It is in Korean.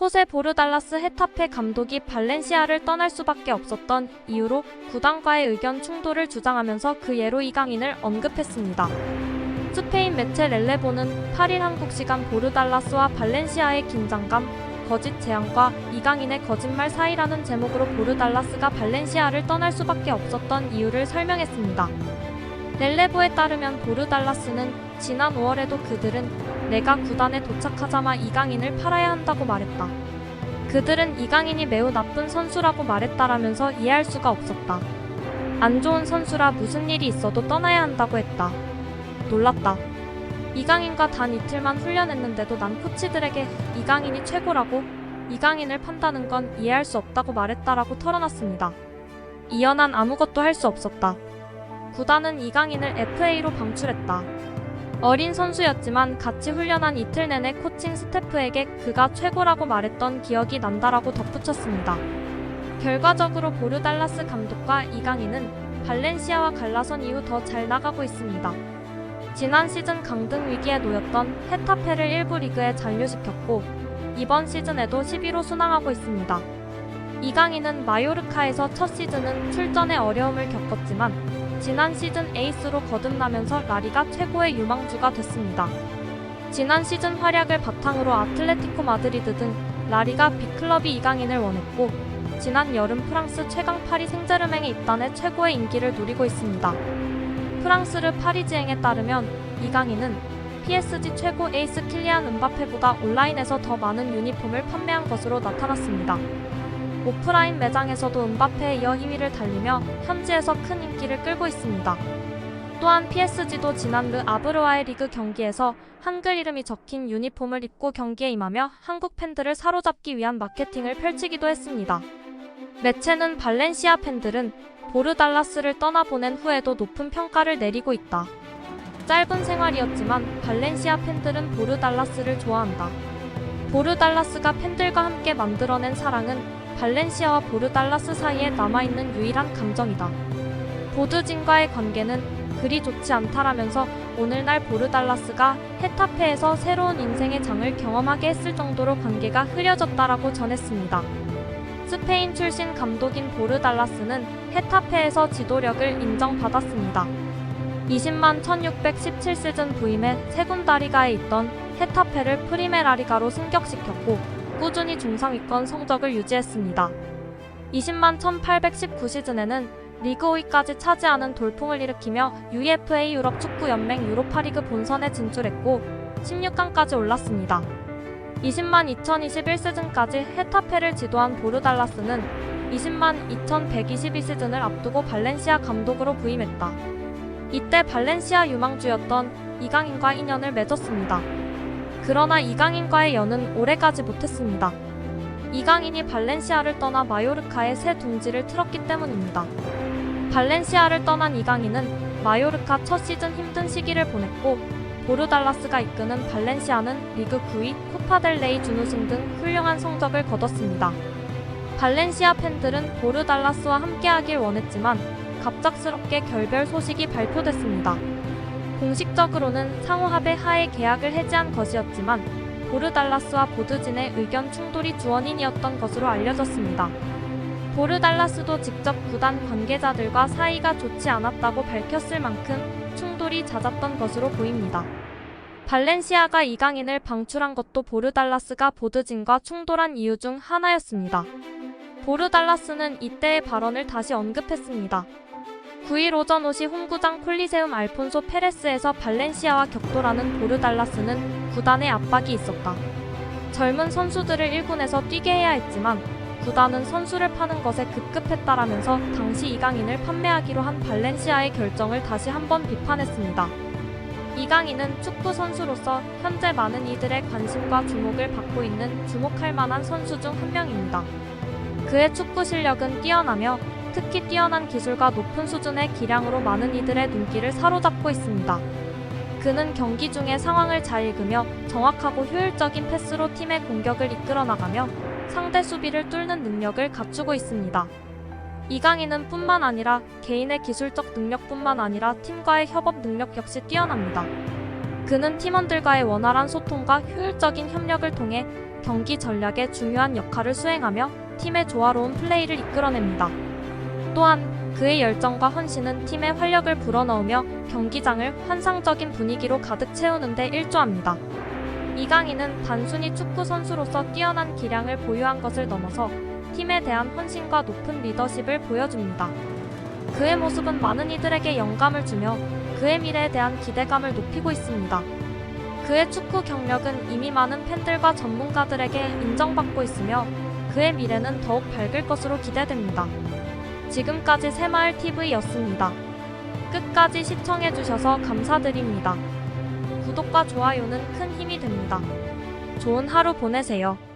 호세 보르달라스 헤타페 감독이 발렌시아를 떠날 수밖에 없었던 이유로 구단과의 의견 충돌을 주장하면서 그 예로 이강인을 언급했습니다. 스페인 매체 렐레보는 8일 한국 시간 보르달라스와 발렌시아의 긴장감, 거짓 제안과 이강인의 거짓말 사이라는 제목으로 보르달라스가 발렌시아를 떠날 수밖에 없었던 이유를 설명했습니다. 렐레보에 따르면 보르달라스는 지난 5월에도 그들은 내가 구단에 도착하자마 이강인을 팔아야 한다고 말했다. 그들은 이강인이 매우 나쁜 선수라고 말했다라면서 이해할 수가 없었다. 안 좋은 선수라 무슨 일이 있어도 떠나야 한다고 했다. 놀랐다. 이강인과 단 이틀만 훈련했는데도 난 코치들에게 이강인이 최고라고 이강인을 판다는 건 이해할 수 없다고 말했다라고 털어놨습니다. 이어 난 아무것도 할 수 없었다. 구단은 이강인을 FA로 방출했다. 어린 선수였지만 같이 훈련한 이틀 내내 코칭 스태프에게 그가 최고라고 말했던 기억이 난다라고 덧붙였습니다. 결과적으로 보르달라스 감독과 이강인은 발렌시아와 갈라선 이후 더 잘 나가고 있습니다. 지난 시즌 강등 위기에 놓였던 헤타페를 1부 리그에 잔류시켰고 이번 시즌에도 11호 순항하고 있습니다. 이강인은 마요르카에서 첫 시즌은 출전에 어려움을 겪었지만 지난 시즌 에이스로 거듭나면서 라리가 최고의 유망주가 됐습니다. 지난 시즌 활약을 바탕으로 아틀레티코 마드리드 등 라리가 빅클럽이 이강인을 원했고 지난 여름 프랑스 최강 파리 생제르맹에 입단해 최고의 인기를 누리고 있습니다. 프랑스르 파리지앵에 따르면 이강인은 PSG 최고 에이스 킬리안 음바페보다 온라인에서 더 많은 유니폼을 판매한 것으로 나타났습니다. 오프라인 매장에서도 음바페에 이어 2위를 달리며 현지에서 큰 인기를 끌고 있습니다. 또한 PSG도 지난 르 아브르와의 리그 경기에서 한글 이름이 적힌 유니폼을 입고 경기에 임하며 한국 팬들을 사로잡기 위한 마케팅을 펼치기도 했습니다. 매체는 발렌시아 팬들은 보르달라스를 떠나보낸 후에도 높은 평가를 내리고 있다. 짧은 생활이었지만 발렌시아 팬들은 보르달라스를 좋아한다. 보르달라스가 팬들과 함께 만들어낸 사랑은 발렌시아와 보르달라스 사이에 남아있는 유일한 감정이다. 보드진과의 관계는 그리 좋지 않다라면서 오늘날 보르달라스가 헤타페에서 새로운 인생의 장을 경험하게 했을 정도로 관계가 흐려졌다라고 전했습니다. 스페인 출신 감독인 보르달라스는 헤타페에서 지도력을 인정받았습니다. 20만 1617시즌 부임해 세군다리가에 있던 헤타페를 프리메라리가로 승격시켰고 꾸준히 중상위권 성적을 유지했습니다. 20만 1819시즌에는 리그 5위까지 차지하는 돌풍을 일으키며 UEFA 유럽 축구 연맹 유로파리그 본선에 진출했고 16강까지 올랐습니다. 20만 2021시즌까지 헤타페를 지도한 보르달라스는 20만 2122시즌을 앞두고 발렌시아 감독으로 부임했다. 이때 발렌시아 유망주였던 이강인과 인연을 맺었습니다. 그러나 이강인과의 연은 오래가지 못했습니다. 이강인이 발렌시아를 떠나 마요르카에 새 둥지를 틀었기 때문입니다. 발렌시아를 떠난 이강인은 마요르카 첫 시즌 힘든 시기를 보냈고 보르달라스가 이끄는 발렌시아는 리그 9위, 코파델레이 준우승 등 훌륭한 성적을 거뒀습니다. 발렌시아 팬들은 보르달라스와 함께하길 원했지만 갑작스럽게 결별 소식이 발표됐습니다. 공식적으로는 상호합의 하에 계약을 해지한 것이었지만 보르달라스와 보드진의 의견 충돌이 주원인이었던 것으로 알려졌습니다. 보르달라스도 직접 구단 관계자들과 사이가 좋지 않았다고 밝혔을 만큼 충돌이 잦았던 것으로 보입니다. 발렌시아가 이강인을 방출한 것도 보르달라스가 보드진과 충돌한 이유 중 하나였습니다. 보르달라스는 이때의 발언을 다시 언급했습니다. 9일 오전 5시 홈구장 콜리세움 알폰소 페레스에서 발렌시아와 격돌하는 보르달라스는 구단의 압박이 있었다. 젊은 선수들을 1군에서 뛰게 해야 했지만 구단은 선수를 파는 것에 급급했다라면서 당시 이강인을 판매하기로 한 발렌시아의 결정을 다시 한번 비판했습니다. 이강인은 축구 선수로서 현재 많은 이들의 관심과 주목을 받고 있는 주목할 만한 선수 중 한 명입니다. 그의 축구 실력은 뛰어나며 특히 뛰어난 기술과 높은 수준의 기량으로 많은 이들의 눈길을 사로잡고 있습니다. 그는 경기 중에 상황을 잘 읽으며 정확하고 효율적인 패스로 팀의 공격을 이끌어 나가며 상대 수비를 뚫는 능력을 갖추고 있습니다. 이강인은 뿐만 아니라 개인의 기술적 능력뿐만 아니라 팀과의 협업 능력 역시 뛰어납니다. 그는 팀원들과의 원활한 소통과 효율적인 협력을 통해 경기 전략에 중요한 역할을 수행하며 팀의 조화로운 플레이를 이끌어냅니다. 또한 그의 열정과 헌신은 팀의 활력을 불어넣으며 경기장을 환상적인 분위기로 가득 채우는 데 일조합니다. 이강인은 단순히 축구 선수로서 뛰어난 기량을 보유한 것을 넘어서 팀에 대한 헌신과 높은 리더십을 보여줍니다. 그의 모습은 많은 이들에게 영감을 주며 그의 미래에 대한 기대감을 높이고 있습니다. 그의 축구 경력은 이미 많은 팬들과 전문가들에게 인정받고 있으며 그의 미래는 더욱 밝을 것으로 기대됩니다. 지금까지 새마을TV였습니다. 끝까지 시청해주셔서 감사드립니다. 구독과 좋아요는 큰 힘이 됩니다. 좋은 하루 보내세요.